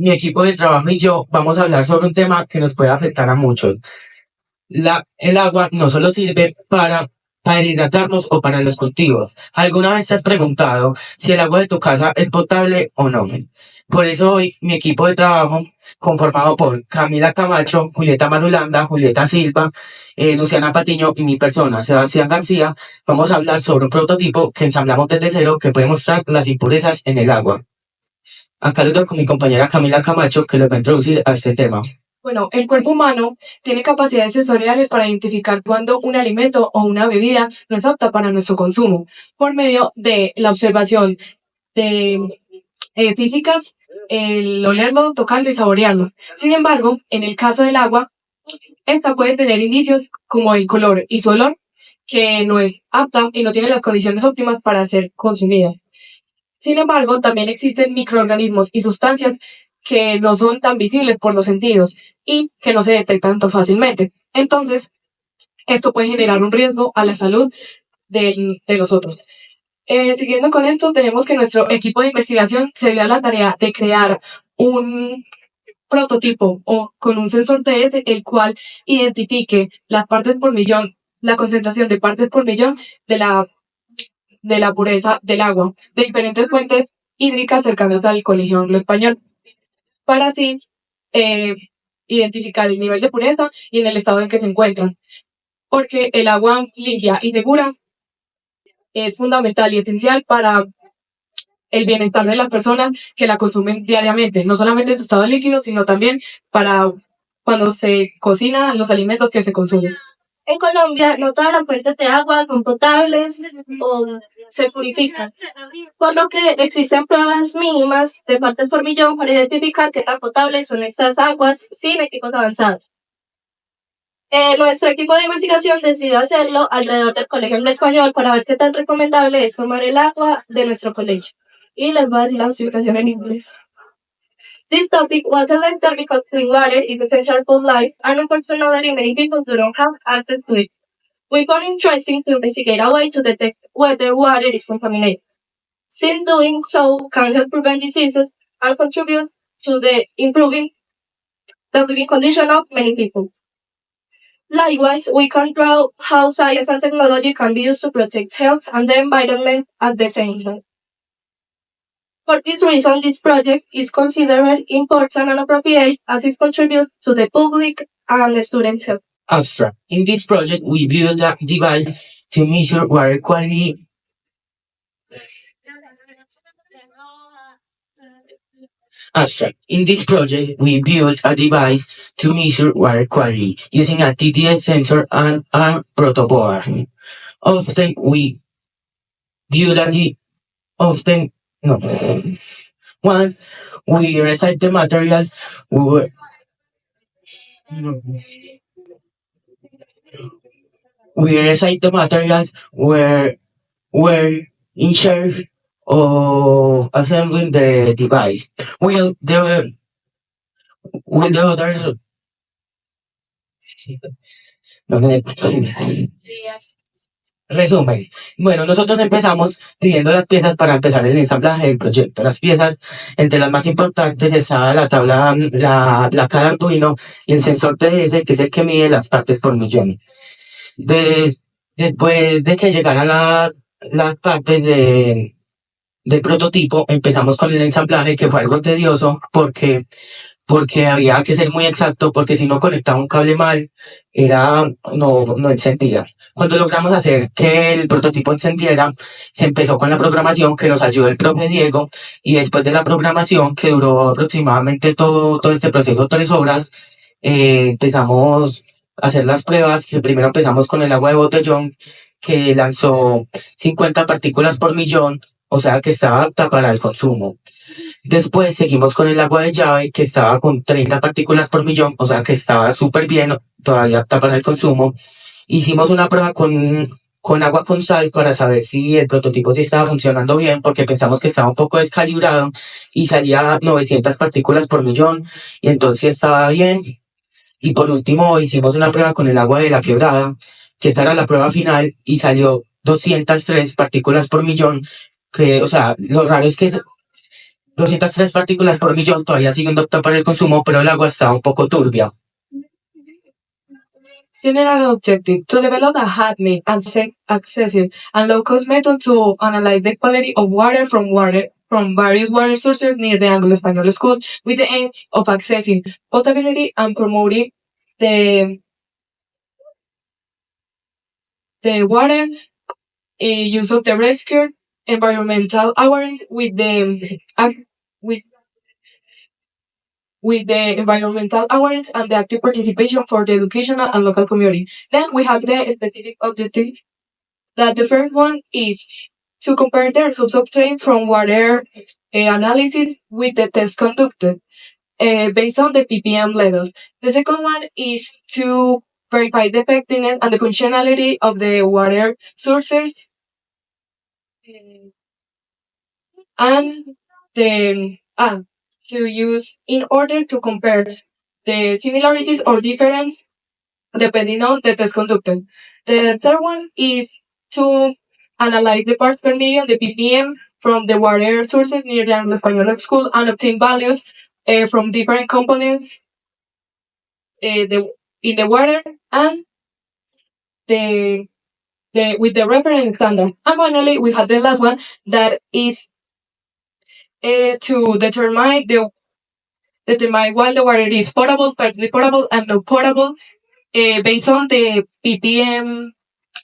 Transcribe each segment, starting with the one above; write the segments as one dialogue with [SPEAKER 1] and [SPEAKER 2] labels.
[SPEAKER 1] Mi equipo de trabajo y yo vamos a hablar sobre un tema que nos puede afectar a muchos. El agua no solo sirve para hidratarnos o para los cultivos. ¿Alguna vez te has preguntado si el agua de tu casa es potable o no? Por eso hoy mi equipo de trabajo, conformado por Camila Camacho, Julieta Marulanda, Julieta Silva, Luciana Patiño y mi persona, Sebastián García, vamos a hablar sobre un prototipo que ensamblamos desde cero que puede mostrar las impurezas en el agua. Acá les doy con mi compañera Camila Camacho que les va a introducir a este tema.
[SPEAKER 2] Bueno, el cuerpo humano tiene capacidades sensoriales para identificar cuando un alimento o una bebida no es apta para nuestro consumo, por medio de la observación de física, el olerlo, tocarlo y saborearlo. Sin embargo, en el caso del agua, esta puede tener indicios como el color y su olor, que no es apta y no tiene las condiciones óptimas para ser consumida. Sin embargo, también existen microorganismos y sustancias que no son tan visibles por los sentidos y que no se detectan tan fácilmente. Entonces, esto puede generar un riesgo a la salud de nosotros. Siguiendo con esto, tenemos que nuestro equipo de investigación se dio a la tarea de crear un prototipo o con un sensor TS, el cual identifique las partes por millón, la concentración de partes por millón de la pureza del agua de diferentes fuentes hídricas cercanas al Colegio Anglo Español, para así identificar el nivel de pureza y en el estado en que se encuentran. Porque el agua limpia y segura es fundamental y esencial para el bienestar de las personas que la consumen diariamente, no solamente en su estado líquido, sino también para cuando se cocinan los alimentos que se consumen.
[SPEAKER 3] En Colombia, no todas las fuentes de agua son potables o se purifican, por lo que existen pruebas mínimas de partes por millón para identificar qué tan potables son estas aguas sin equipos avanzados. Nuestro equipo de investigación decidió hacerlo alrededor del Colegio Anglo Español para ver qué tan recomendable es tomar el agua de nuestro colegio. Y les voy a decir la explicación en inglés. This topic was selected because clean water is essential for life, and unfortunately many people do not have access to it. We found it interesting to investigate a way to detect whether water is contaminated, since doing so can help prevent diseases and contribute to the improving the living condition of many people. Likewise, we can draw how science and technology can be used to protect health and the environment at the same time. For this reason, this project is considered important and appropriate as it contributes to the public and students' health.
[SPEAKER 1] Abstract. In this project, we built a device to measure water quality. Abstract. In this project, we built a device to measure water quality using a TDS sensor and a protoboard. Often we build once we recite the materials, were in charge of assembling the device. Will the others Resumen. Bueno, nosotros empezamos pidiendo las piezas para empezar el ensamblaje del proyecto. Las piezas, entre las más importantes, estaba la tabla, la placa de Arduino y el sensor TS, que es el que mide las partes por millón. Después de que llegaran las partes del prototipo, empezamos con el ensamblaje, que fue algo tedioso porque había que ser muy exacto, porque si no conectaba un cable mal, no encendía. Cuando logramos hacer que el prototipo encendiera, se empezó con la programación que nos ayudó el profe Diego, y después de la programación, que duró aproximadamente todo este proceso 3 horas, empezamos a hacer las pruebas, que primero empezamos con el agua de botellón, que lanzó 50 partículas por millón, o sea que estaba apta para el consumo. Después seguimos con el agua de llave, que estaba con 30 partículas por millón, o sea que estaba súper bien, todavía apta para el consumo. Hicimos una prueba con agua con sal para saber si el prototipo sí estaba funcionando bien, porque pensamos que estaba un poco descalibrado y salía 900 partículas por millón, y entonces estaba bien. Y por último hicimos una prueba con el agua de la quebrada, que esta era la prueba final, y salió 203 partículas por millón, que, o sea, lo raro es que 203 partículas por millón, todavía sigue apta para el consumo, pero el agua está un poco turbia.
[SPEAKER 2] General objective to develop a HACCP accessible and low-cost method to analyze the quality of water from various water sources near the Anglo-Español School with the aim of accessing potability and promoting the water use of the rescue, environmental awareness with the environmental awareness and the active participation for the educational and local community. Then we have the specific objective. That the first one is to compare the results obtained from water analysis with the test conducted based on the ppm levels. The second one is to verify the effectiveness and the functionality of the water sources and to use in order to compare the similarities or difference depending on the test conducted. The third one is to analyze the parts per million, the ppm, from the water sources near the Anglo-Español School and obtain values from different components in the water and with the reference standard. And finally, we have the last one that is to determine why the water is potable, partially potable, and not potable based on the ppm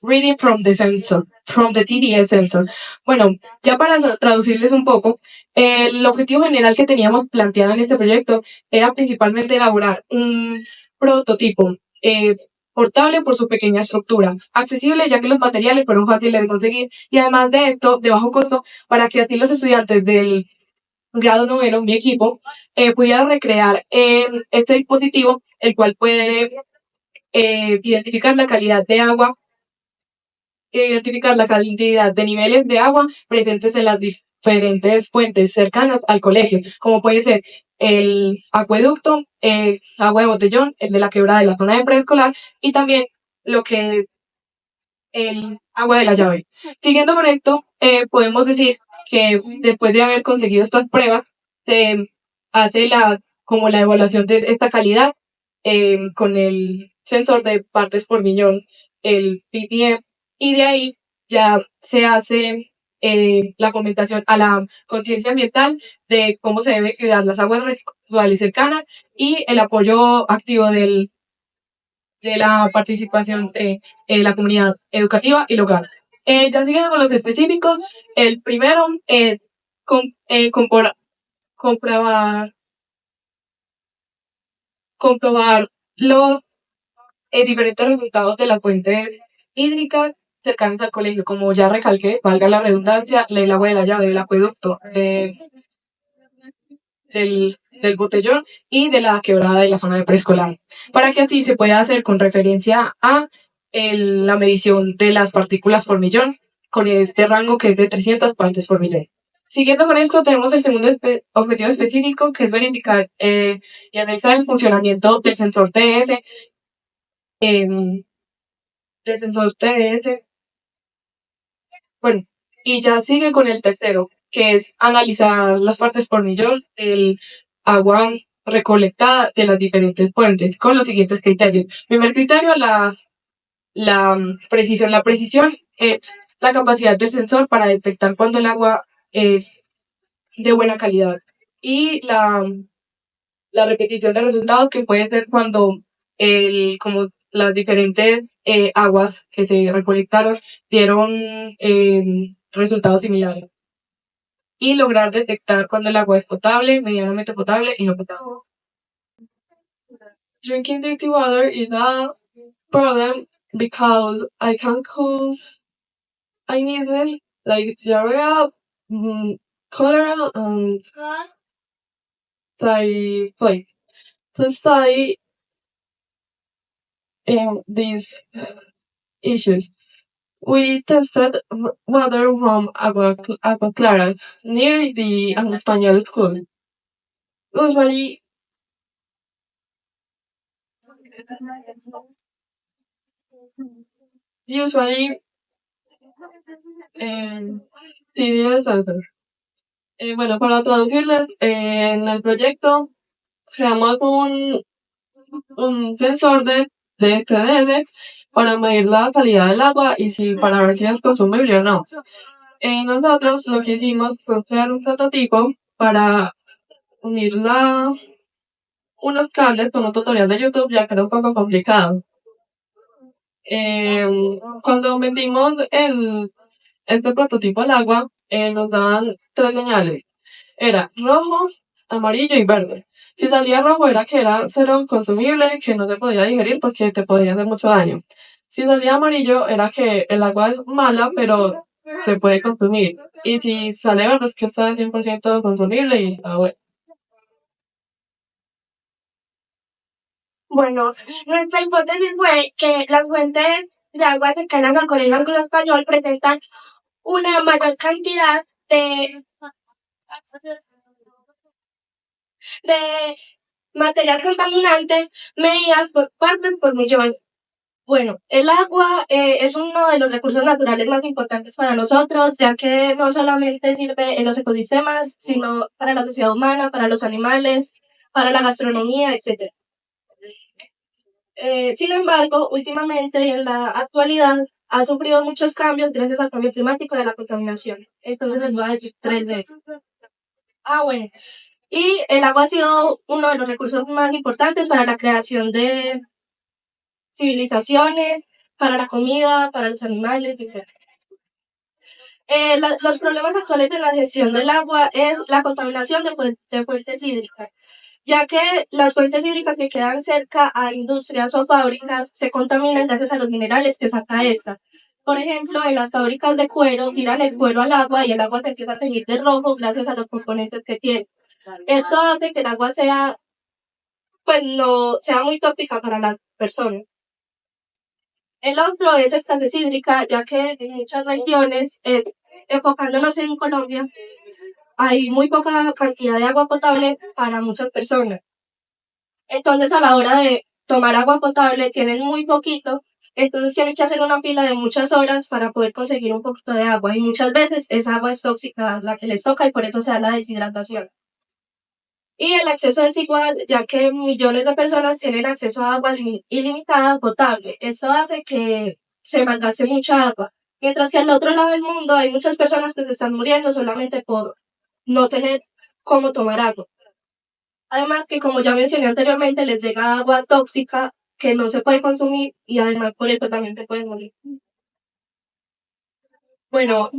[SPEAKER 2] reading from the sensor, from the TDS sensor. Bueno, ya para traducirles un poco, el objetivo general que teníamos planteado en este proyecto era principalmente elaborar un prototipo portable por su pequeña estructura, accesible ya que los materiales fueron fáciles de conseguir y además de esto, de bajo costo, para que así los estudiantes del grado noveno, mi equipo, pudieran recrear este dispositivo, el cual puede identificar la calidad de agua, identificar la cantidad de niveles de agua presentes en las diferentes fuentes cercanas al colegio, como puede ser el acueducto, el agua de botellón, el de la quebrada de la zona de preescolar y también lo que es el agua de la llave. Siguiendo con esto, podemos decir que después de haber conseguido estas pruebas, se hace como la evaluación de esta calidad con el sensor de partes por millón, el ppm, y de ahí ya se hace la comentación a la conciencia ambiental de cómo se debe cuidar las aguas residuales cercanas y el apoyo activo de la participación de la comunidad educativa y local. Ya siguiendo con los específicos, el primero es comprobar los diferentes resultados de las fuentes hídricas cercanas al colegio. Como ya recalqué, valga la redundancia, el agua de la llave, del acueducto, del botellón y de la quebrada de la zona de preescolar, para que así se pueda hacer con referencia a la medición de las partículas por millón, con este rango que es de 300 partes por millón. Siguiendo con esto, tenemos el segundo objetivo específico, que es verificar y analizar el funcionamiento del sensor TS, Bueno, y ya sigue con el tercero, que es analizar las partes por millón del agua recolectada de las diferentes fuentes, con los siguientes criterios. Primer criterio, la precisión. La precisión es la capacidad del sensor para detectar cuando el agua es de buena calidad. Y la repetición de resultados, que puede ser cuando como las diferentes aguas que se recolectaron dieron resultados similares. Y lograr detectar cuando el agua es potable, medianamente potable y no potable. Drinking dirty water is a problem because I can cause illness like diarrhea, cholera, and typhoid. To study these issues, we tested water from Agua Clara near the Español School. Usually, serious answer. Bueno, para traducirles, en el proyecto creamos un sensor de TDS para medir la calidad del agua y si para ver si es consumible o no. Nosotros lo que hicimos fue crear un prototipo para unir unos cables con un tutorial de YouTube, ya que era un poco complicado. Cuando metimos este prototipo al agua, nos daban 3 señales. Era rojo, amarillo y verde. Si salía rojo era que era cero consumible, que no se podía digerir porque te podía hacer mucho daño. Si salía amarillo era que el agua es mala, pero se puede consumir. Y si sale verde es que está 100% consumible y está bueno.
[SPEAKER 3] Bueno, nuestra hipótesis fue que las fuentes de agua cercanas al Colegio Anglo Español presentan una mayor cantidad de material contaminante medidas por partes por millón. Bueno, el agua es uno de los recursos naturales más importantes para nosotros, ya que no solamente sirve en los ecosistemas, sino para la sociedad humana, para los animales, para la gastronomía, etc. Sin embargo, últimamente y en la actualidad ha sufrido muchos cambios gracias al cambio climático y a la contaminación. Entonces les voy a decir 3 veces. Bueno. Y el agua ha sido uno de los recursos más importantes para la creación de civilizaciones, para la comida, para los animales, etc. Los problemas actuales de la gestión del agua es la contaminación de fuentes hídricas, ya que las fuentes hídricas que quedan cerca a industrias o fábricas se contaminan gracias a los minerales que saca esta. Por ejemplo, en las fábricas de cuero tiran el cuero al agua y el agua se empieza a teñir de rojo gracias a los componentes que tiene. Esto hace que el agua no sea muy tóxica para las personas. El otro es escasez hídrica, ya que en muchas regiones, enfocándonos en Colombia, hay muy poca cantidad de agua potable para muchas personas. Entonces, a la hora de tomar agua potable, tienen muy poquito, entonces tienen que hacer una fila de muchas horas para poder conseguir un poquito de agua. Y muchas veces esa agua es tóxica, la que les toca, y por eso se da la deshidratación. Y el acceso es igual, ya que millones de personas tienen acceso a agua ilimitada potable. Esto hace que se malgaste mucha agua. Mientras que al otro lado del mundo hay muchas personas que se están muriendo solamente por no tener cómo tomar agua. Además que, como ya mencioné anteriormente, les llega agua tóxica que no se puede consumir y además por eso también se pueden morir.
[SPEAKER 2] Bueno,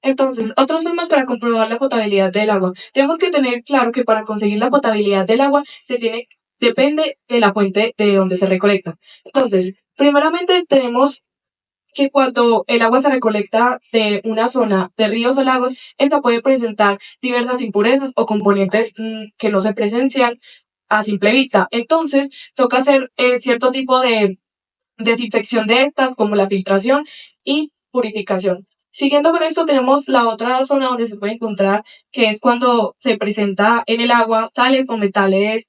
[SPEAKER 2] entonces, otros formas para comprobar la potabilidad del agua. Tenemos que tener claro que para conseguir la potabilidad del agua depende de la fuente de donde se recolecta. Entonces, primeramente tenemos que cuando el agua se recolecta de una zona de ríos o lagos, esta puede presentar diversas impurezas o componentes que no se presencian a simple vista. Entonces, toca hacer cierto tipo de desinfección de estas, como la filtración y purificación. Siguiendo con esto, tenemos la otra zona donde se puede encontrar, que es cuando se presenta en el agua sales o metales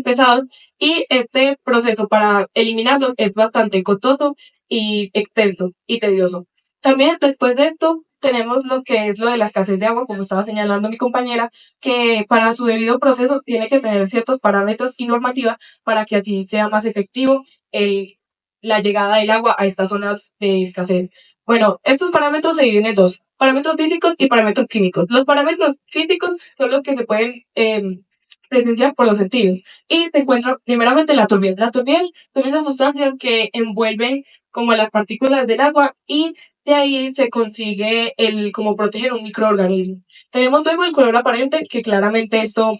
[SPEAKER 2] pesados, y este proceso para eliminarlos es bastante costoso y extenso y tedioso. También después de esto tenemos lo que es lo de la escasez de agua, como estaba señalando mi compañera, que para su debido proceso tiene que tener ciertos parámetros y normativa para que así sea más efectivo la llegada del agua a estas zonas de escasez. Bueno, estos parámetros se dividen en dos, parámetros físicos y parámetros químicos. Los parámetros físicos son los que se pueden presenciar por los sentidos. Y se encuentra primeramente la turbial. La turbial son esas sustancias que envuelven como las partículas del agua y de ahí se consigue como proteger un microorganismo. Tenemos luego el color aparente, que claramente esto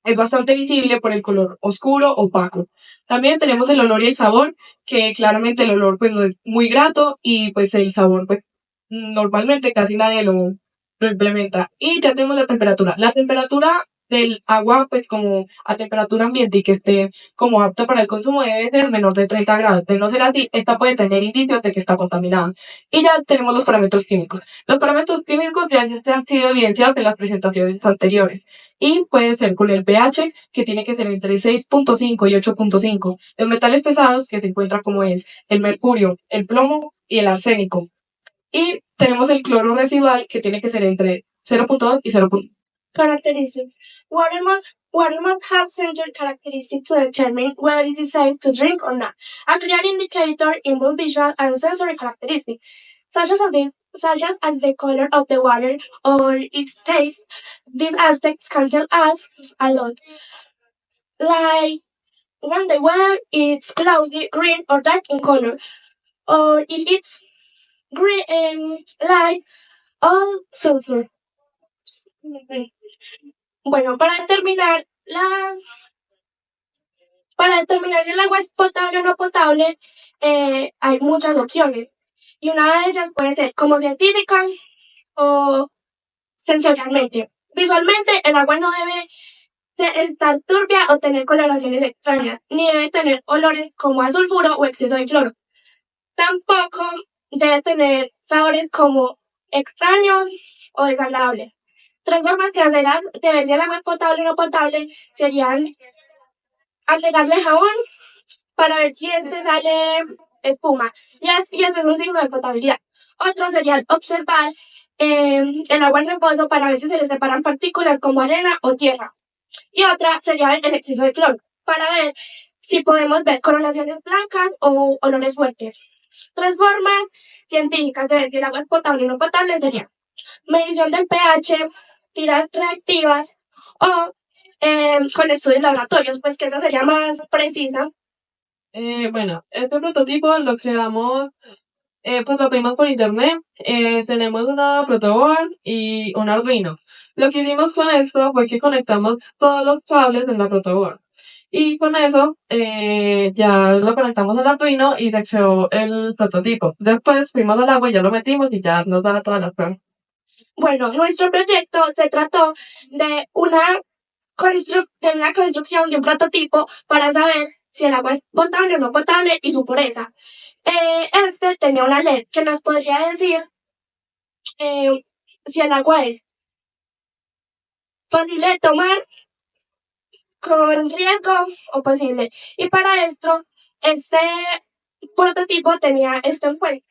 [SPEAKER 2] es bastante visible por el color oscuro, opaco. También tenemos el olor y el sabor, que claramente el olor pues no es muy grato y pues el sabor pues normalmente casi nadie lo implementa. Y ya tenemos la temperatura. La temperatura del agua pues como a temperatura ambiente y que esté como apta para el consumo debe ser menor de 30 grados. De no ser así, esta puede tener indicios de que está contaminada. Y ya tenemos los parámetros químicos. Los parámetros químicos ya han sido evidenciados en las presentaciones anteriores. Y puede ser con el pH, que tiene que ser entre 6.5 y 8.5. Los metales pesados, que se encuentran como es el mercurio, el plomo y el arsénico. Y tenemos el cloro residual, que tiene que ser entre 0.2 y 0.
[SPEAKER 3] Characteristics. Water must have sensor characteristics to determine whether it is safe to drink or not. A clear indicator involves visual and sensory characteristics, such as the color of the water or its taste. These aspects can tell us a lot. Like when the weather is cloudy, green, or dark in color, or if it's green, light, or sulfur. Bueno, para determinar si el agua es potable o no potable, hay muchas opciones. Y una de ellas puede ser como científica o sensorialmente. Visualmente, el agua no debe estar turbia o tener coloraciones extrañas, ni debe tener olores como a sulfuro o exceso de cloro. Tampoco debe tener sabores como extraños o desagradables. Tres formas que hacerán de ver si el agua es potable o no potable serían agregarle jabón para ver si este sale espuma y ese es un signo de potabilidad. Otro sería observar el agua en reposo para ver si se le separan partículas como arena o tierra. Y otra sería el exceso de cloro para ver si podemos ver coloraciones blancas o olores fuertes. Tres formas científicas de ver si el agua es potable o no potable serían medición del pH, tiras reactivas o con estudios laboratorios, pues que esa sería más precisa.
[SPEAKER 2] Bueno, este prototipo lo creamos, pues lo pedimos por internet. Tenemos una protoboard y un Arduino. Lo que hicimos con esto fue que conectamos todos los cables en la protoboard. Y con eso ya lo conectamos al Arduino y se creó el prototipo. Después fuimos al agua y ya lo metimos y ya nos daba todas las pruebas.
[SPEAKER 3] Bueno, nuestro proyecto se trató de una construcción de un prototipo para saber si el agua es potable o no potable y su pureza. Este tenía una LED que nos podría decir si el agua es posible de tomar, con riesgo o posible. Y para esto, este prototipo tenía esto en cuenta.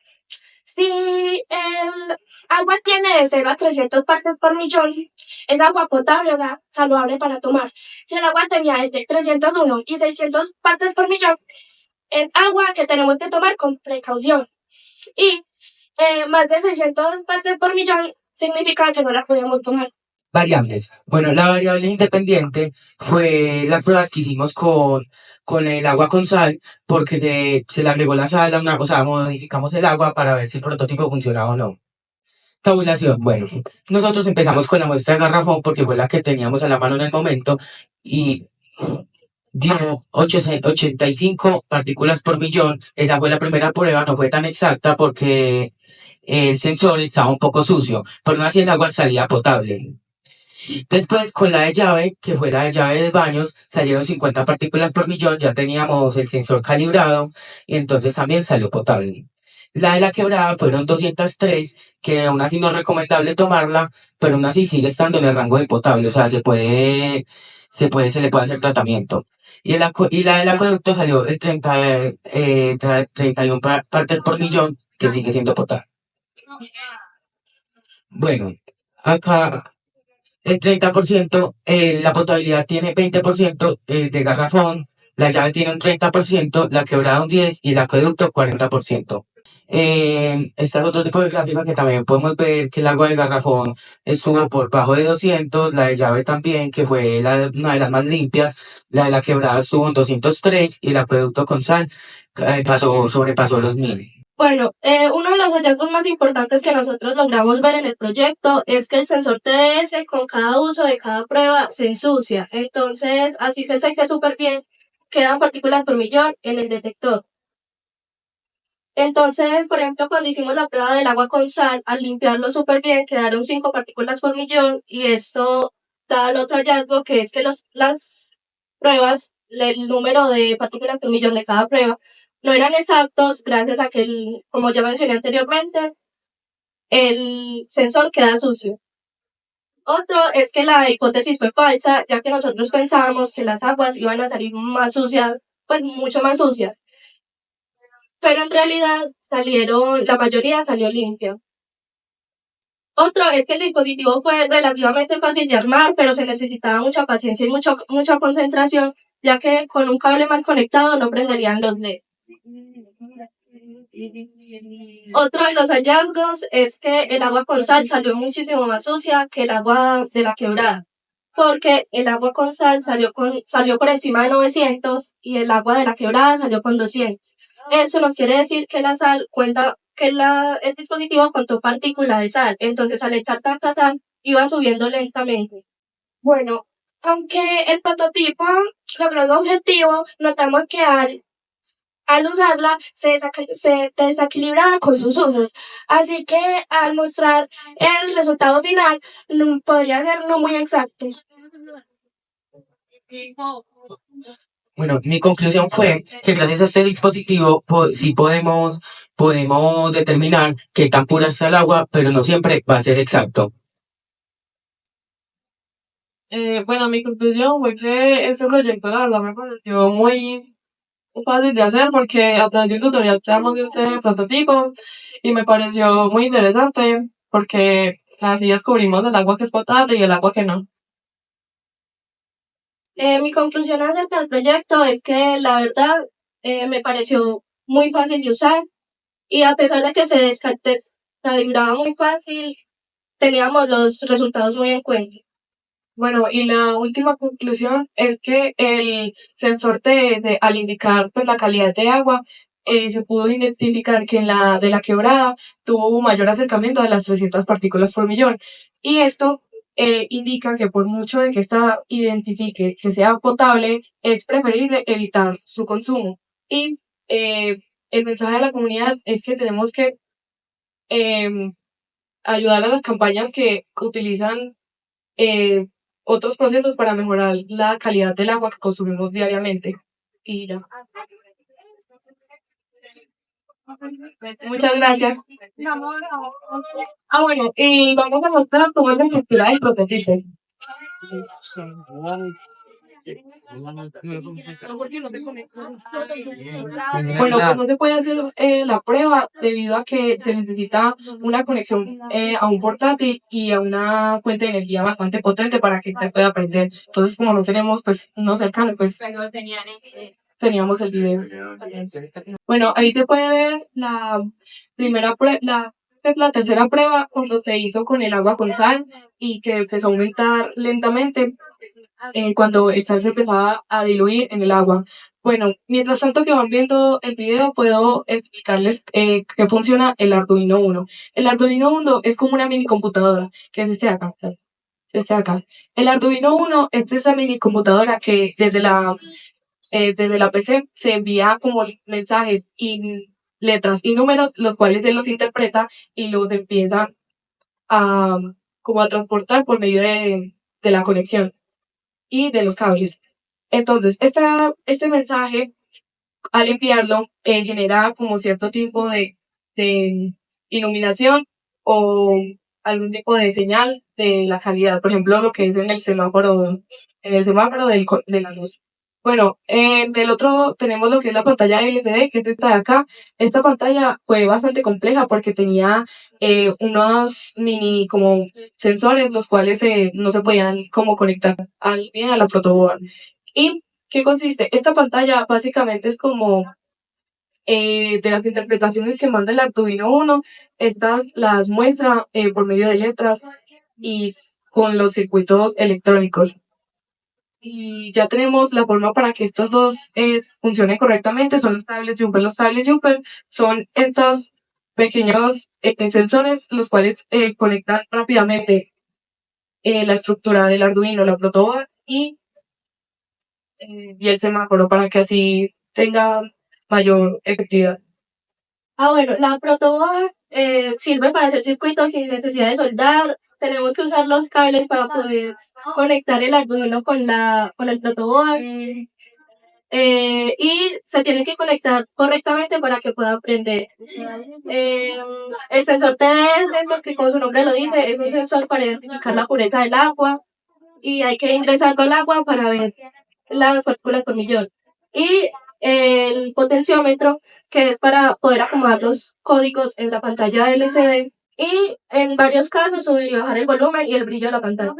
[SPEAKER 3] Si el agua tiene de 0 a 300 partes por millón, es agua potable, o sea, saludable para tomar. Si el agua tenía entre 301 y 600 partes por millón, es agua que tenemos que tomar con precaución. Y más de 600 partes por millón significa que no la podemos tomar.
[SPEAKER 1] Variables. Bueno, la variable independiente fue las pruebas que hicimos con el agua con sal, porque se le agregó la sal a una, o sea, modificamos el agua para ver si el prototipo funcionaba o no. Tabulación. Bueno, nosotros empezamos con la muestra de garrafón porque fue la que teníamos a la mano en el momento y dio 85 partículas por millón. Esa fue la primera prueba, no fue tan exacta porque el sensor estaba un poco sucio, pero aún así el agua salía potable. Después, con la de llave, que fue la de llave de baños, salieron 50 partículas por millón, ya teníamos el sensor calibrado y entonces también salió potable. La de la quebrada fueron 203, que aún así no es recomendable tomarla, pero aún así sigue estando en el rango de potable, o sea, se le puede hacer tratamiento. Y la del acueducto salió el 31 partes por millón, que sigue siendo potable. Bueno, acá el 30%, la potabilidad tiene 20% de garrafón, la llave tiene un 30%, la quebrada un 10% y el acueducto 40%. Este es otro tipo de gráfica que también podemos ver que el agua de garrafón estuvo por bajo de 200, la de llave también, que fue una de las más limpias, la de la quebrada estuvo en 203 y el acueducto con sal sobrepasó los 1000.
[SPEAKER 3] Bueno, uno de los hallazgos más importantes que nosotros logramos ver en el proyecto es que el sensor TDS con cada uso de cada prueba se ensucia. Entonces, así se seque súper bien, quedan partículas por millón en el detector. Entonces, por ejemplo, cuando hicimos la prueba del agua con sal, al limpiarlo súper bien, quedaron 5 partículas por millón y esto da el otro hallazgo que es que las pruebas, el número de partículas por millón de cada prueba, no eran exactos gracias a que, como ya mencioné anteriormente, el sensor queda sucio. Otro es que la hipótesis fue falsa, ya que nosotros pensábamos que las aguas iban a salir más sucias, pues mucho más sucias. Pero en realidad la mayoría salió limpia. Otro es que el dispositivo fue relativamente fácil de armar, pero se necesitaba mucha paciencia y mucha concentración, ya que con un cable mal conectado no prenderían los LED. Otro de los hallazgos es que el agua con sal salió muchísimo más sucia que el agua de la quebrada, porque el agua con sal salió por encima de 900 y el agua de la quebrada salió con 200. Eso nos quiere decir que la sal cuenta, que el dispositivo contó partículas de sal, entonces al echar tanta sal iba subiendo lentamente. Bueno, aunque el prototipo logró su objetivo, notamos que al usarla se desequilibraba con sus usos. Así que al mostrar el resultado final podría ser no muy exacto.
[SPEAKER 1] Bueno, mi conclusión fue que gracias a este dispositivo sí podemos determinar qué tan pura está el agua, pero no siempre va a ser exacto.
[SPEAKER 2] Bueno, mi conclusión fue que este proyecto, la verdad, me pareció muy fácil de hacer porque a través de un tutorial creamos este prototipo y me pareció muy interesante porque así descubrimos el agua que es potable y el agua que no.
[SPEAKER 3] Mi conclusión acerca del proyecto es que la verdad me pareció muy fácil de usar y a pesar de que se descalibraba muy fácil, teníamos los resultados muy en cuenta. Bueno, y la última conclusión es que el sensor al indicar pues, la calidad de agua, se pudo identificar que en la de la quebrada tuvo un mayor acercamiento a las 300 partículas por millón. Y esto indica que por mucho de que esta identifique que sea potable, es preferible evitar su consumo. Y el mensaje de la comunidad es que tenemos que em, ayudar a las campañas que utilizan eh, otros procesos para mejorar la calidad del agua que consumimos diariamente. Y ya. Muchas gracias. Bueno, y vamos a mostrar cómo es la estructura del prototipo. Bueno, pues no se puede hacer la prueba debido a que se necesita una conexión a un portátil y a una fuente de energía bastante potente para que se pueda prender. Entonces, como no tenemos pues no cercano, pues teníamos el video. Bueno, ahí se puede ver la primera prueba, la tercera prueba cuando se hizo con el agua con sal y que empezó a aumentar lentamente cuando el sal se empezaba a diluir en el agua. Bueno, mientras tanto que van viendo el video, puedo explicarles qué funciona el Arduino Uno. El Arduino Uno es como una mini computadora, que es este de acá. Este de acá. El Arduino Uno es esa mini computadora que desde la PC se envía como mensajes y letras y números, los cuales él los interpreta y los empieza a, como a transportar por medio de la conexión y de los cables. Entonces, este mensaje, al enviarlo, genera como cierto tipo de iluminación o algún tipo de señal de la calidad. Por ejemplo, lo que es en el semáforo de la luz. Bueno, del otro tenemos lo que es la pantalla LCD, que es esta de acá. Esta pantalla fue bastante compleja porque tenía unos mini como sensores, los cuales no se podían como conectar bien a la protoboard. ¿Y qué consiste? Esta pantalla básicamente es como de las interpretaciones que manda el Arduino Uno, estas las muestra por medio de letras y con los circuitos electrónicos. Y ya tenemos la forma para que estos dos funcionen correctamente, son los tablets Jumper. Los tablets Jumper son estos pequeños sensores los cuales conectan rápidamente la estructura del Arduino, la protoboard y el semáforo para que así tenga mayor efectividad. Bueno, la protoboard sirve para hacer circuitos sin necesidad de soldar. Tenemos que usar los cables para poder conectar el Arduino con el protoboard. Y se tiene que conectar correctamente para que pueda prender. El sensor TDS, pues que como su nombre lo dice, es un sensor para identificar la pureza del agua y hay que ingresarlo al agua para ver las partículas por millón. Y el potenciómetro, que es para poder acomodar los códigos en la pantalla LCD y en varios casos subir y bajar el volumen y el brillo de la pantalla.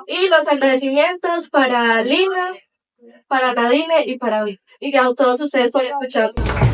[SPEAKER 3] Y los agradecimientos para Lina, para Nadine y para Vic. Y ya todos ustedes por escucharnos.